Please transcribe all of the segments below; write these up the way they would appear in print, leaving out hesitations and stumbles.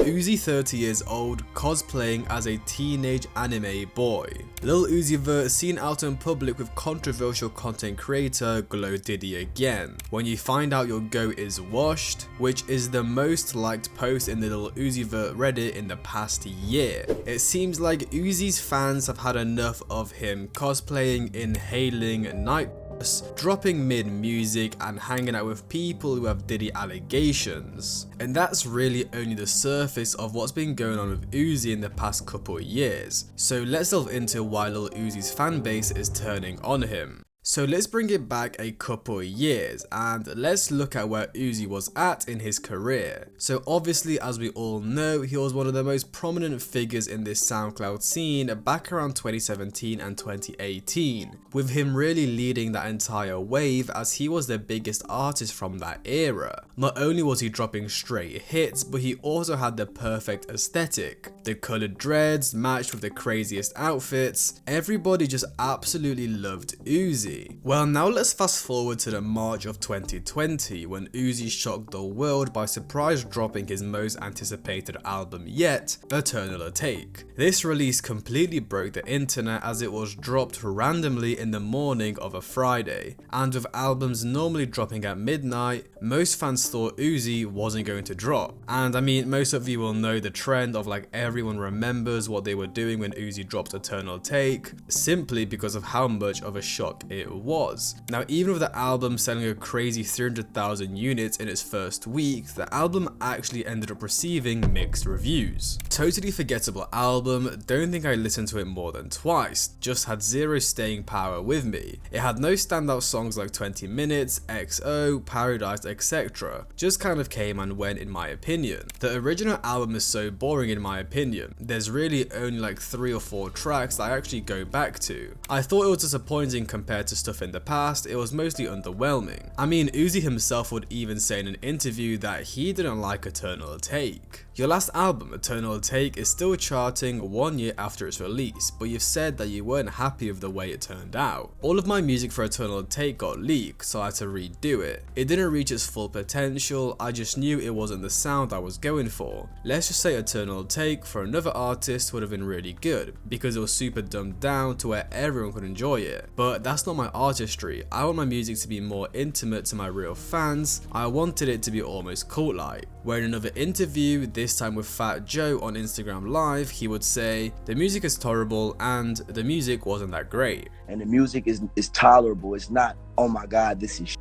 Uzi 30 years old cosplaying as a teenage anime boy. Lil Uzi Vert seen out in public with controversial content creator Glow Diddy again. When you find out your goat is washed, which is the most liked post in the Lil Uzi Vert Reddit in the past year. It seems like Uzi's fans have had enough of him cosplaying, inhaling Nitrous, dropping mid-music and hanging out with people who have Diddy allegations. And that's really only the surface of what's been going on with Uzi in the past couple of years. So let's delve into why Lil Uzi's fanbase is turning on him. So let's bring it back a couple of years and let's look at where Uzi was at in his career. So obviously, as we all know, he was one of the most prominent figures in this SoundCloud scene back around 2017 and 2018, with him really leading that entire wave as he was the biggest artist from that era. Not only was he dropping straight hits, but he also had the perfect aesthetic. The colored dreads matched with the craziest outfits. Everybody just absolutely loved Uzi. Well, now let's fast forward to the March of 2020 when Uzi shocked the world by surprise dropping his most anticipated album yet, Eternal Atake. This release completely broke the internet as it was dropped randomly in the morning of a Friday, and with albums normally dropping at midnight, most fans thought Uzi wasn't going to drop. And I mean, most of you will know the trend of like everyone remembers what they were doing when Uzi dropped Eternal Atake, simply because of how much of a shock it was. Now, even with the album selling a crazy 300,000 units in its first week, the album actually ended up receiving mixed reviews. Totally forgettable album, don't think I listened to it more than twice, just had zero staying power with me. It had no standout songs like 20 Minutes, XO, Paradise, etc. Just kind of came and went in my opinion. The original album is so boring in my opinion. There's really only like 3 or 4 tracks that I actually go back to. I thought it was disappointing compared to stuff in the past, it was mostly underwhelming. I mean, Uzi himself would even say in an interview that he didn't like Eternal Atake. Your last album, Eternal Atake, is still charting 1 year after its release, but you've said that you weren't happy with the way it turned out. All of my music for Eternal Atake got leaked, so I had to redo it. It didn't reach its full potential, I just knew it wasn't the sound I was going for. Let's just say Eternal Atake for another artist would have been really good, because it was super dumbed down to where everyone could enjoy it. But that's not my artistry. I want my music to be more intimate to my real fans. I wanted it to be almost cult-like. Where in another interview, this time with Fat Joe on Instagram Live, he would say, the music is tolerable and the music wasn't that great. And the music is tolerable. It's not, oh my God, this is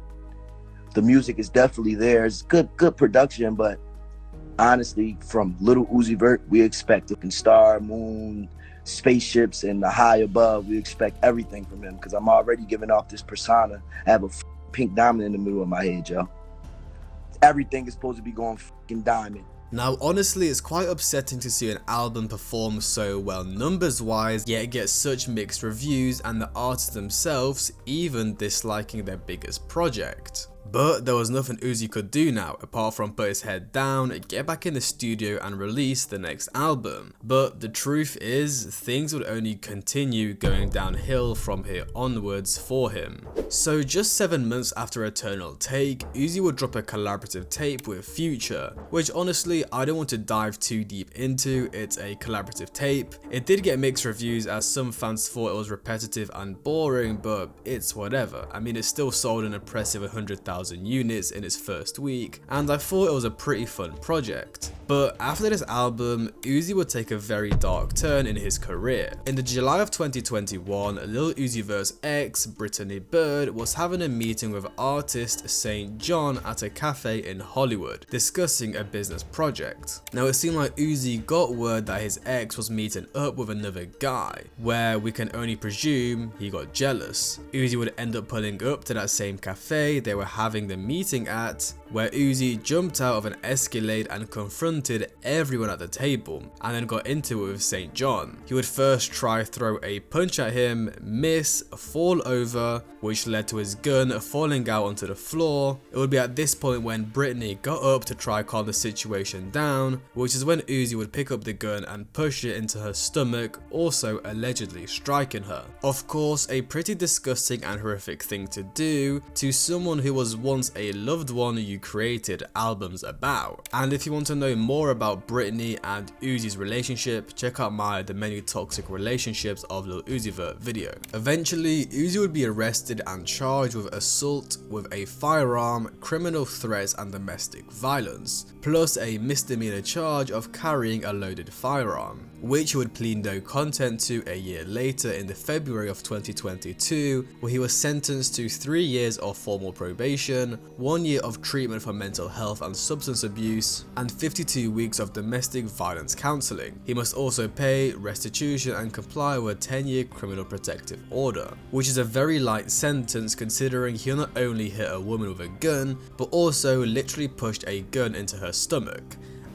The music is definitely there. It's good production, but honestly, from Lil Uzi Vert, we expect a star, moon, spaceships, and the high above. We expect everything from him because I'm already giving off this persona. I have a pink diamond in the middle of my head, yo. Everything is supposed to be going fucking diamond. Now honestly, it's quite upsetting to see an album perform so well numbers wise, yet get such mixed reviews and the artists themselves even disliking their biggest project. But there was nothing Uzi could do now apart from put his head down, get back in the studio and release the next album. But the truth is, things would only continue going downhill from here onwards for him. So just 7 months after Eternal Atake, Uzi would drop a collaborative tape with Future, which honestly I don't want to dive too deep into. It's a collaborative tape. It did get mixed reviews as some fans thought it was repetitive and boring, but it's whatever. I mean, it still sold an impressive 100,000 units in its first week, and I thought it was a pretty fun project. But after this album, Uzi would take a very dark turn in his career. In the July of 2021, Lil Uzi Vert's ex, Brittany Bird, was having a meeting with artist St. John at a cafe in Hollywood, discussing a business project. Now it seemed like Uzi got word that his ex was meeting up with another guy, where we can only presume he got jealous. Uzi would end up pulling up to that same cafe they were having the meeting at, where Uzi jumped out of an Escalade and confronted everyone at the table, and then got into it with St. John. He would first try throw a punch at him, miss, fall over, which led to his gun falling out onto the floor. It would be at this point when Brittany got up to try calm the situation down, which is when Uzi would pick up the gun and push it into her stomach, also allegedly striking her. Of course, a pretty disgusting and horrific thing to do to someone who was once a loved one you created albums about. And if you want to know more about Britney and Uzi's relationship, check out my The Many Toxic Relationships of Lil Uzi Vert video. Eventually, Uzi would be arrested and charged with assault with a firearm, criminal threats and domestic violence, plus a misdemeanor charge of carrying a loaded firearm, which he would plead no content to a year later in the February of 2022, where he was sentenced to 3 years of formal probation, 1 year of treatment for mental health and substance abuse, and 52 weeks of domestic violence counseling. He must also pay restitution and comply with a 10-year criminal protective order, which is a very light sentence considering he not only hit a woman with a gun, but also literally pushed a gun into her stomach.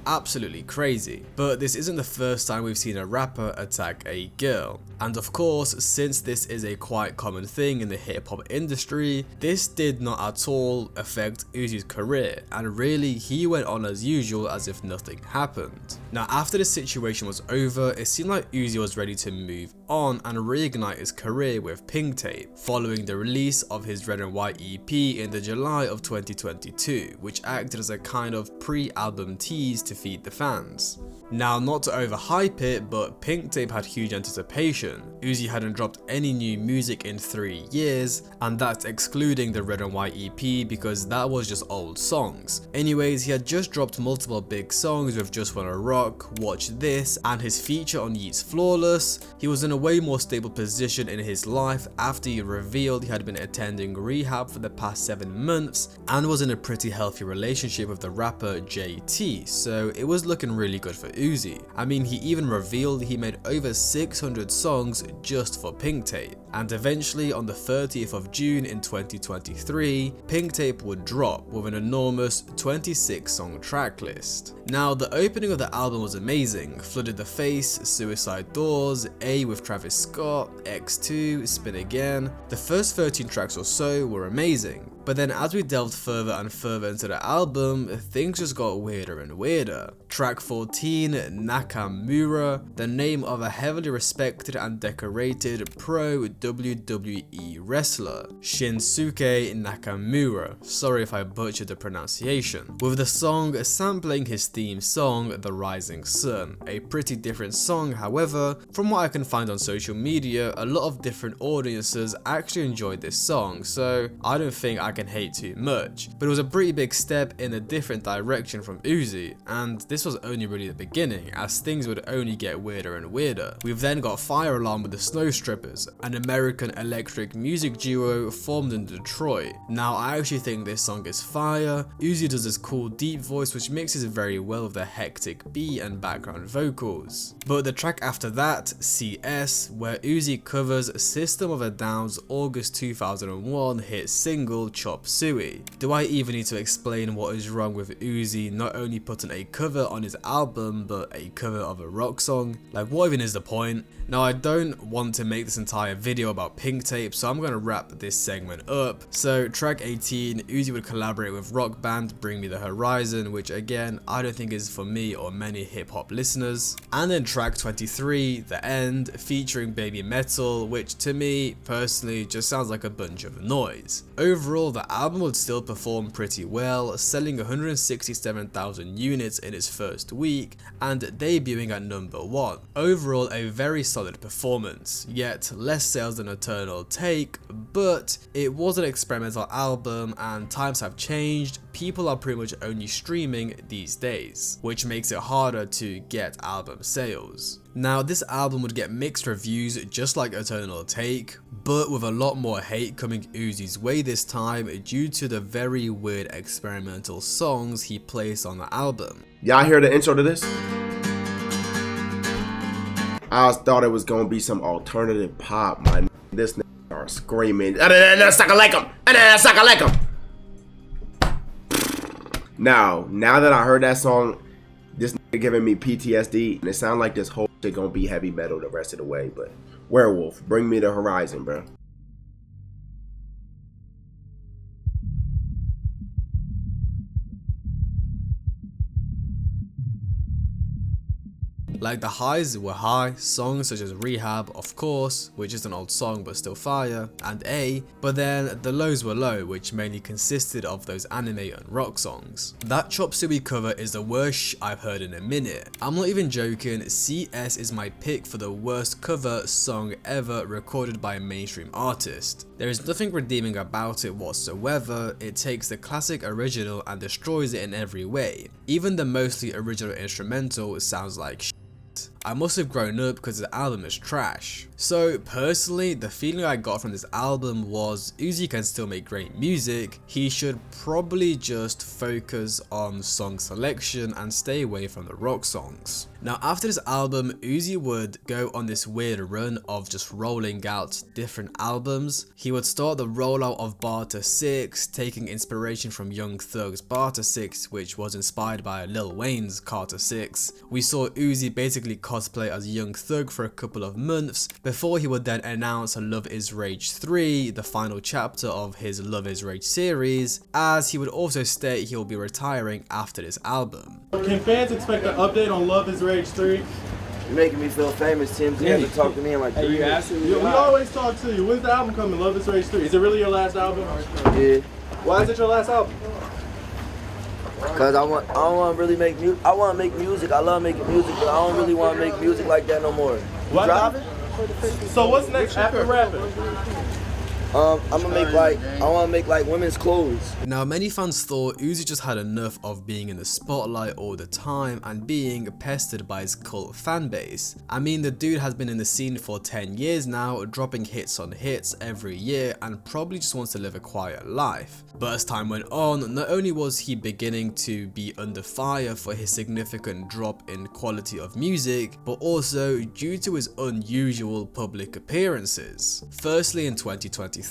Absolutely crazy. But this isn't the first time we've seen a rapper attack a girl. And of course, since this is a quite common thing in the hip hop industry, this did not at all affect Uzi's career, and really he went on as usual as if nothing happened. Now after the situation was over, it seemed like Uzi was ready to move on and reignite his career with Pink Tape, following the release of his Red and White EP in the July of 2022, which acted as a kind of pre-album tease to feed the fans. Now, not to overhype it, but Pink Tape had huge anticipation. Uzi hadn't dropped any new music in 3 years, and that's excluding the Red and White EP because that was just old songs. Anyways, he had just dropped multiple big songs with Just Wanna Rock, Watch This, and his feature on Yeat's Flawless. He was in a way more stable position in his life after he revealed he had been attending rehab for the past 7 months and was in a pretty healthy relationship with the rapper JT, so it was looking really good for Uzi. I mean, he even revealed he made over 600 songs just for Pink Tape. And eventually on the 30th of June in 2023, Pink Tape would drop with an enormous 26 song track list. Now the opening of the album was amazing. Flooded the Face, Suicide Doors, A with Travis Scott, X2, Spin Again. The first 13 tracks or so were amazing. But then as we delved further and further into the album, things just got weirder and weirder. Track 14, Nakamura, the name of a heavily respected and decorated pro WWE wrestler, Shinsuke Nakamura. Sorry if I butchered the pronunciation. With the song sampling his theme song, The Rising Sun. A pretty different song, however. From what I can find on social media, a lot of different audiences actually enjoyed this song, so I don't think I can hate too much. But it was a pretty big step in a different direction from Uzi, and this was only really the beginning, as things would only get weirder and weirder. We've then got Fire Alarm with the Snow Strippers, an American electric music duo formed in Detroit. Now I actually think this song is fire. Uzi does this cool deep voice which mixes very well with the hectic beat and background vocals. But the track after that, CS, where Uzi covers System of a Down's August 2001 hit single Chop Suey. Do I even need to explain what is wrong with Uzi not only putting a cover on his album but a cover of a rock song? Like, what even is the point? Now I don't want to make this entire video about Pink Tape, so I'm gonna wrap this segment up. So track 18, Uzi would collaborate with rock band Bring Me The Horizon, which again I don't think is for me or many hip hop listeners. And then track 23, The End, featuring Baby Metal, which to me personally just sounds like a bunch of noise. Overall, the album would still perform pretty well, selling 167,000 units in its first week and debuting at number 1. Overall, a very solid performance, yet less sales than Eternal Atake, but it was an experimental album and times have changed. People are pretty much only streaming these days, which makes it harder to get album sales. Now this album would get mixed reviews just like Eternal Atake, but with a lot more hate coming Uzi's way this time due to the very weird experimental songs he placed on the album. Y'all hear the intro to this? I thought it was gonna be some alternative pop. This nigga are screaming. Suck a like him. Suck a like him. Now that I heard that song, this nigga giving me PTSD, and it sounds like this whole shit gonna be heavy metal the rest of the way. But Werewolf, Bring Me The Horizon, bro. Like the highs were high, songs such as Rehab, of course, which is an old song but still fire, and A, but then the lows were low, which mainly consisted of those anime and rock songs. That Chop Suey cover is the worst I've heard in a minute. I'm not even joking, CS is my pick for the worst cover song ever recorded by a mainstream artist. There is nothing redeeming about it whatsoever. It takes the classic original and destroys it in every way. Even the mostly original instrumental sounds like shit. I must have grown up because the album is trash. So personally, the feeling I got from this album was Uzi can still make great music, he should probably just focus on song selection and stay away from the rock songs. Now after this album, Uzi would go on this weird run of just rolling out different albums. He would start the rollout of Barter 6, taking inspiration from Young Thug's Barter 6, which was inspired by Lil Wayne's Carter 6. We saw Uzi basically cosplay as Young Thug for a couple of months before he would then announce Love Is Rage 3, the final chapter of his Love Is Rage series, as he would also state he will be retiring after this album. Can fans expect an update on Love Is Rage 3? You're making me feel famous, Tim. You haven't talked to me in like 3 years. We always talk to you. When's the album coming? Love Is Rage 3. Is it really your last album? Yeah. Why is it your last album? Cause I want to really make music. I want to make music. I love making music, but I don't really want to make music like that no more. What? Driving? So what's next after rapping? I want to make like women's clothes. Now many fans thought Uzi just had enough of being in the spotlight all the time and being pestered by his cult fan base. I mean, the dude has been in the scene for 10 years now, dropping hits on hits every year and probably just wants to live a quiet life. But as time went on, not only was he beginning to be under fire for his significant drop in quality of music, but also due to his unusual public appearances. Firstly, in 2023,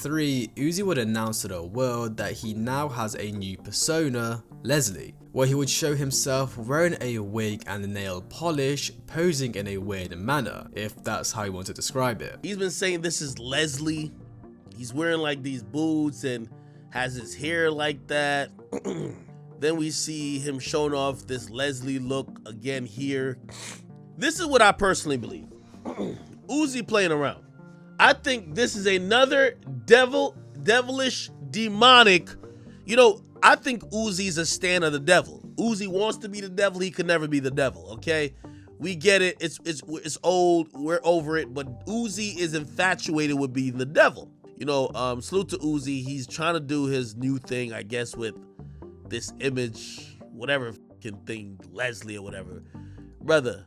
Uzi would announce to the world that he now has a new persona, Leslie, where he would show himself wearing a wig and nail polish, posing in a weird manner, if that's how you want to describe it. He's been saying this is Leslie. He's wearing like these boots and has his hair like that. Then we see him showing off this Leslie look again here. This is what I personally believe. Uzi playing around. I think this is another devilish, demonic. You know, I think Uzi's a stand of the devil. Uzi wants to be the devil. He could never be the devil, okay? We get it. It's old. We're over it. But Uzi is infatuated with being the devil. You know, salute to Uzi. He's trying to do his new thing, I guess, with this image, whatever thing, Leslie or whatever. Brother,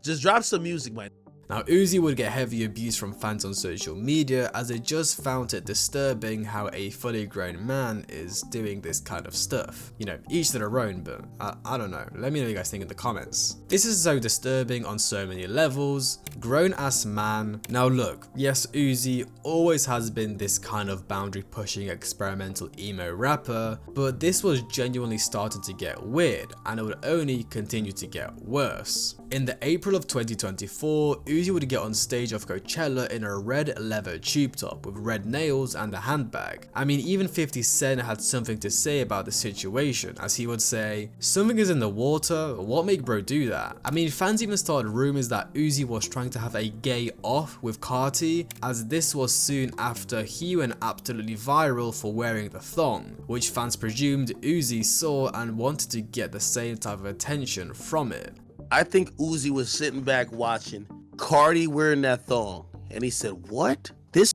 just drop some music, man. Now Uzi would get heavy abuse from fans on social media as they just found it disturbing how a fully grown man is doing this kind of stuff. You know, each to their own, but I don't know. Let me know what you guys think in the comments. This is so disturbing on so many levels. Grown ass man. Now look, yes, Uzi always has been this kind of boundary pushing experimental emo rapper, but this was genuinely starting to get weird and it would only continue to get worse. In the April of 2024, Uzi would get on stage of Coachella in a red leather tube top with red nails and a handbag. I mean, even 50 Cent had something to say about the situation, as he would say, "Something is in the water, what make bro do that?" I mean, fans even started rumors that Uzi was trying to have a gay off with Carti, as this was soon after he went absolutely viral for wearing the thong, which fans presumed Uzi saw and wanted to get the same type of attention from it. I think Uzi was sitting back watching Cardi wearing that thong, and he said, "What? This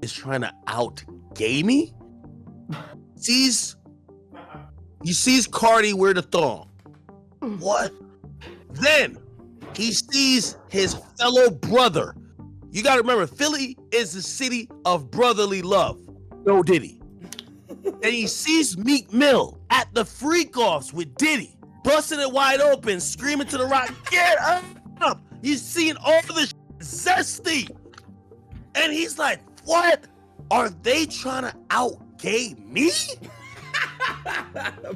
is trying to out-gay me?" He sees Cardi wear the thong. What? Then he sees his fellow brother. You gotta remember, Philly is the city of brotherly love. No Diddy. And he sees Meek Mill at the freak-offs with Diddy, busting it wide open, screaming to the rock, "Get up!" He's seeing all this zesty. And he's like, "What? Are they trying to out-gay me?"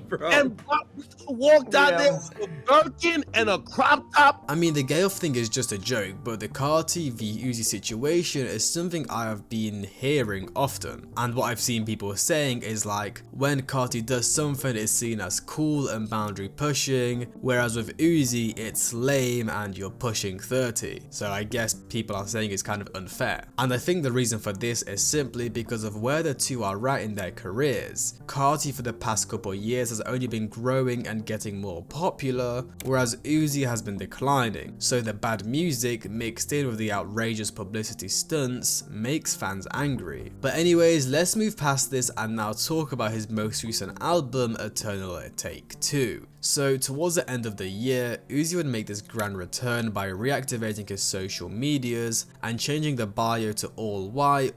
Bro. And Brock walked out there with a Birkin and a crop top. I mean, the Gale thing is just a joke, but the Carti v Uzi situation is something I have been hearing often. And what I've seen people saying is like, when Carti does something, it's seen as cool and boundary pushing, whereas with Uzi, it's lame and you're pushing 30. So I guess people are saying it's kind of unfair. And I think the reason for this is simply because of where the two are at in their careers. Carti for the past couple of years has only been growing and getting more popular, whereas Uzi has been declining. So the bad music mixed in with the outrageous publicity stunts makes fans angry. But anyways, let's move past this and now talk about his most recent album, Eternal Atake 2. So towards the end of the year, Uzi would make this grand return by reactivating his social medias and changing the bio to all Y,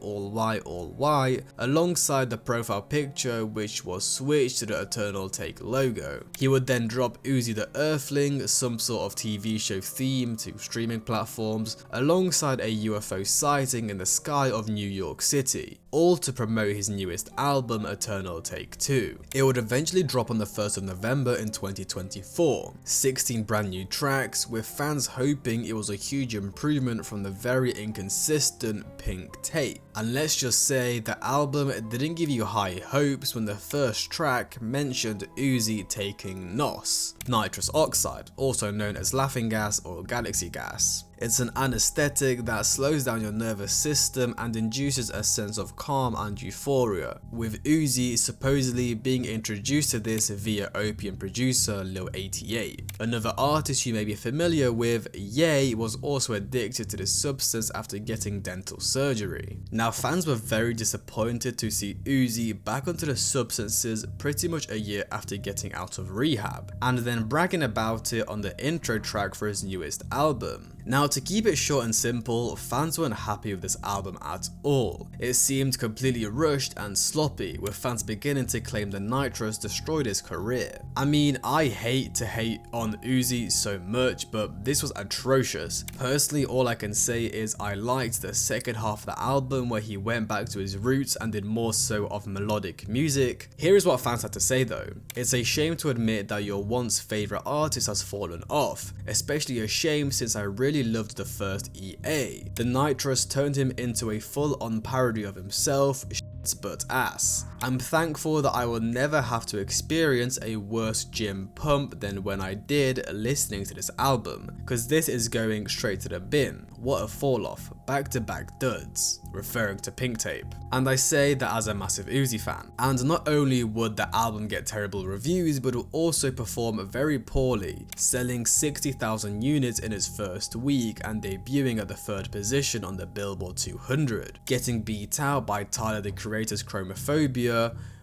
alongside the profile picture, which was switched to the Eternal Atake logo. He would then drop Uzi the Earthling, some sort of TV show theme to streaming platforms, alongside a UFO sighting in the sky of New York City, all to promote his newest album, Eternal Atake 2. It would eventually drop on the 1st of November in 2024, 16 brand new tracks, with fans hoping it was a huge improvement from the very inconsistent Pink tape. And let's just say the album didn't give you high hopes when the first track mentioned Uzi taking NOS, nitrous oxide, also known as laughing gas or galaxy gas. It's an anesthetic that slows down your nervous system and induces a sense of calm and euphoria, with Uzi supposedly being introduced to this via opium producer Lil 88. Another artist you may be familiar with, Ye, was also addicted to this substance after getting dental surgery. Now fans were very disappointed to see Uzi back onto the substances pretty much a year after getting out of rehab, and then bragging about it on the intro track for his newest album. Now to keep it short and simple, fans weren't happy with this album at all. It seemed completely rushed and sloppy, with fans beginning to claim that Nitrous destroyed his career. I mean, I hate to hate on Uzi so much, but this was atrocious. Personally, all I can say is I liked the second half of the album where he went back to his roots and did more so of melodic music. Here is what fans had to say though. It's a shame to admit that your once favourite artist has fallen off, especially a shame since I really loved the first EA. The Nitrous turned him into a full-on parody of himself, but ass. I'm thankful that I will never have to experience a worse gym pump than when I did listening to this album, cause this is going straight to the bin. What a fall off, back to back duds, referring to Pink tape. And I say that as a massive Uzi fan. And not only would the album get terrible reviews, but will also perform very poorly, selling 60,000 units in its first week and debuting at the 3rd position on the Billboard 200, getting beat out by Tyler the Creator's Chromophobia,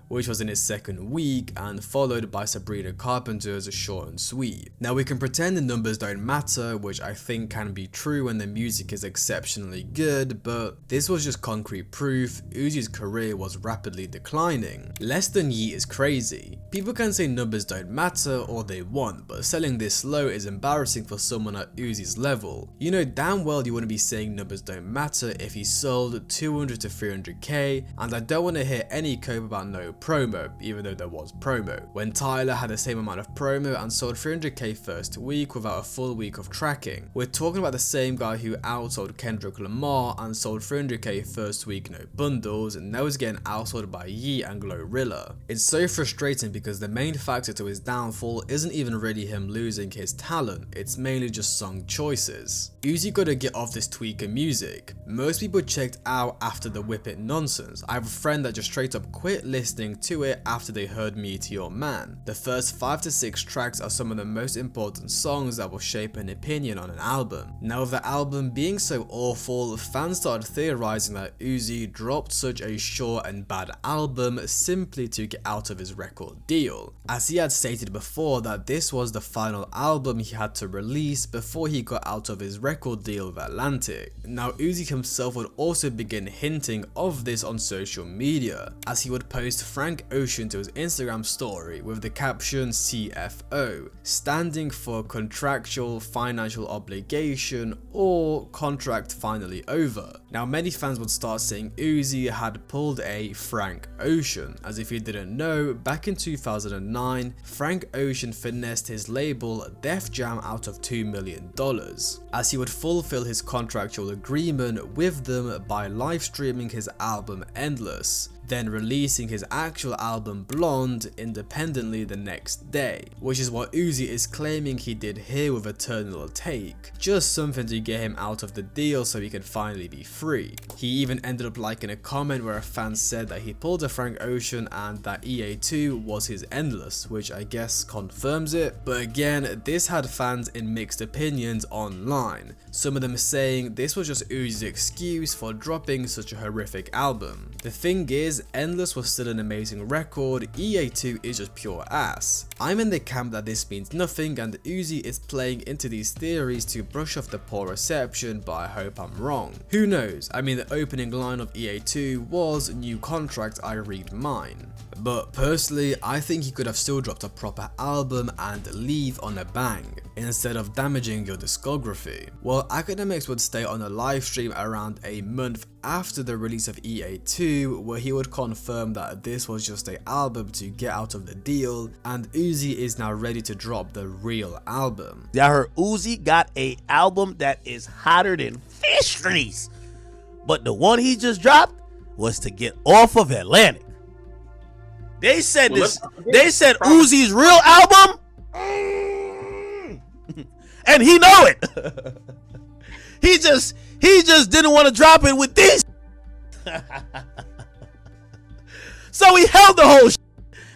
which was in its 2nd week, and followed by Sabrina Carpenter's Short and Sweet. Now we can pretend the numbers don't matter, which I think can be true when the music is exceptionally good, but this was just concrete proof Uzi's career was rapidly declining. Less than Yeet is crazy. People can say numbers don't matter all they want, but selling this low is embarrassing for someone at Uzi's level. You know damn well you wouldn't be saying numbers don't matter if he sold 200 to 300k, and I don't want to hear any cope about no promo, even though there was promo, when Tyler had the same amount of promo and sold 300k first week without a full week of tracking. We're talking about the same guy who outsold Kendrick Lamar and sold 300k first week no bundles, and now is getting outsold by Yeet and Glorilla. It's so frustrating because the main factor to his downfall isn't even really him losing his talent, it's mainly just song choices. Uzi gotta get off this tweaker music. Most people checked out after the Whip It nonsense. I have a friend that just straight up quit listening to it after they heard Meteor Man. The first 5 to 6 tracks are some of the most important songs that will shape an opinion on an album. Now with the album being so awful, fans started theorizing that Uzi dropped such a short and bad album simply to get out of his record deal, as he had stated before that this was the final album he had to release before he got out of his record deal with Atlantic. Now Uzi himself would also begin hinting of this on social media, as he would post Frank Ocean to his Instagram story with the caption CFO, standing for contractual financial obligation or contract finally over. Now many fans would start saying Uzi had pulled a Frank Ocean. As if you didn't know, back in 2009, Frank Ocean finessed his label Def Jam out of $2 million, as he would fulfill his contractual agreement with them by live streaming his album Endless, then releasing his actual album Blonde independently the next day, which is what Uzi is claiming he did here with Eternal Atake, just something to get him out of the deal so he can finally be free. He even ended up liking a comment where a fan said that he pulled a Frank Ocean and that EA2 was his Endless, which I guess confirms it, but again, this had fans in mixed opinions online, some of them saying this was just Uzi's excuse for dropping such a horrific album. The thing is, Endless was still an amazing record, EA2 is just pure ass. I'm in the camp that this means nothing and Uzi is playing into these theories to brush off the poor reception, but I hope I'm wrong. Who knows, I mean the opening line of EA2 was "New contract, I read mine." But personally, I think he could have still dropped a proper album and leave on a bang, instead of damaging your discography. Well, Academics would stay on a live stream around a month after the release of EA2, where he would confirm that this was just an album to get out of the deal, and Uzi is now ready to drop the real album. I heard Uzi got a album that is hotter than fish grease, but the one he just dropped was to get off of Atlantic. They said They said Uzi's real album, and he know it. He just didn't want to drop it with these. So he held the whole shit.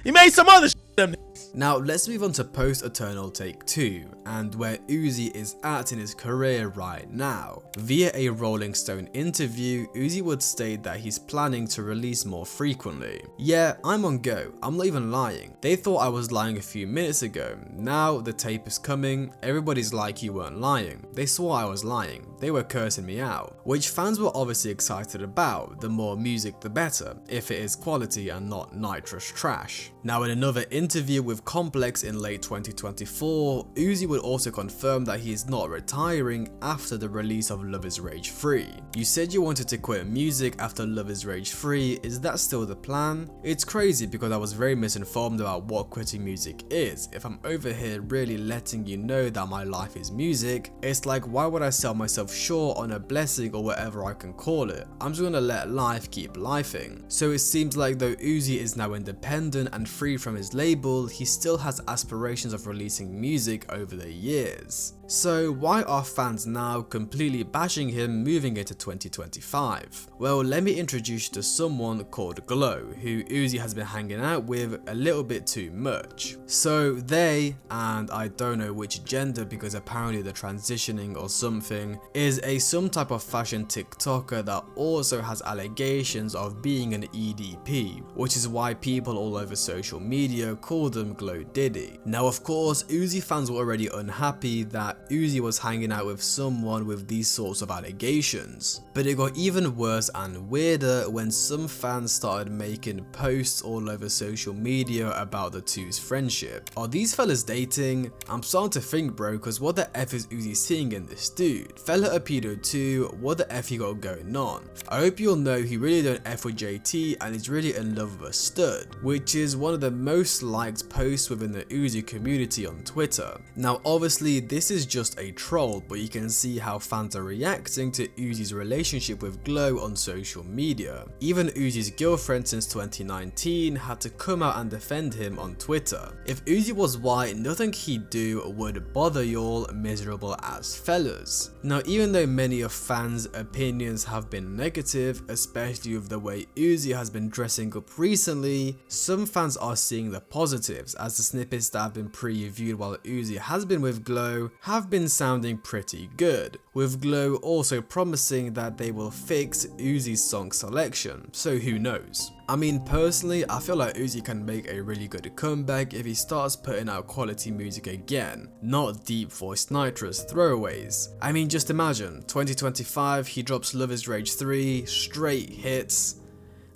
He made some other shit. Now let's move on to post Eternal Take 2 and where Uzi is at in his career right now. Via a Rolling Stone interview, Uzi would state that he's planning to release more frequently. Yeah, I'm on go, I'm not even lying. They thought I was lying a few minutes ago. Now the tape is coming, everybody's like you weren't lying. They swore I was lying, they were cursing me out, which fans were obviously excited about. The more music the better, if it is quality and not nitrous trash. Now in another interview with Complex in late 2024, Uzi would also confirm that he is not retiring after the release of Love Is Rage 3. You said you wanted to quit music after Love Is Rage 3, is that still the plan? It's crazy because I was very misinformed about what quitting music is. If I'm over here really letting you know that my life is music, it's like why would I sell myself short on a blessing or whatever I can call it? I'm just gonna let life keep lifing. So it seems like though Uzi is now independent and free from his label, he still has aspirations of releasing music over the years. So why are fans now completely bashing him moving into 2025? Well, let me introduce you to someone called Glow, who Uzi has been hanging out with a little bit too much. So they, and I don't know which gender because apparently they're transitioning or something, is some type of fashion TikToker that also has allegations of being an EDP, which is why people all over social media call them Glow Diddy. Now of course, Uzi fans were already unhappy that Uzi was hanging out with someone with these sorts of allegations. But it got even worse and weirder when some fans started making posts all over social media about the two's friendship. Are these fellas dating? I'm starting to think, bro, cause what the F is Uzi seeing in this dude? Fella a pedo too, what the F he got going on? I hope you'll know he really don't F with JT and is really in love with a stud, which is one of the most liked posts within the Uzi community on Twitter. Now obviously this is just a troll, but you can see how fans are reacting to Uzi's relationship with Glow on social media. Even Uzi's girlfriend since 2019 had to come out and defend him on Twitter. If Uzi was white, nothing he'd do would bother y'all miserable ass fellas. Now even though many of fans' opinions have been negative, especially with the way Uzi has been dressing up recently, some fans are seeing the positives, as the snippets that have been previewed while Uzi has been with Glow have been sounding pretty good, with Glow also promising that they will fix Uzi's song selection, so who knows. I mean personally, I feel like Uzi can make a really good comeback if he starts putting out quality music again, not deep voiced nitrous throwaways. I mean just imagine, 2025 he drops Love Is Rage 3, straight hits,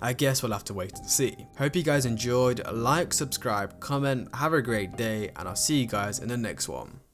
I guess we'll have to wait and see. Hope you guys enjoyed. Like, subscribe, comment, have a great day, and I'll see you guys in the next one.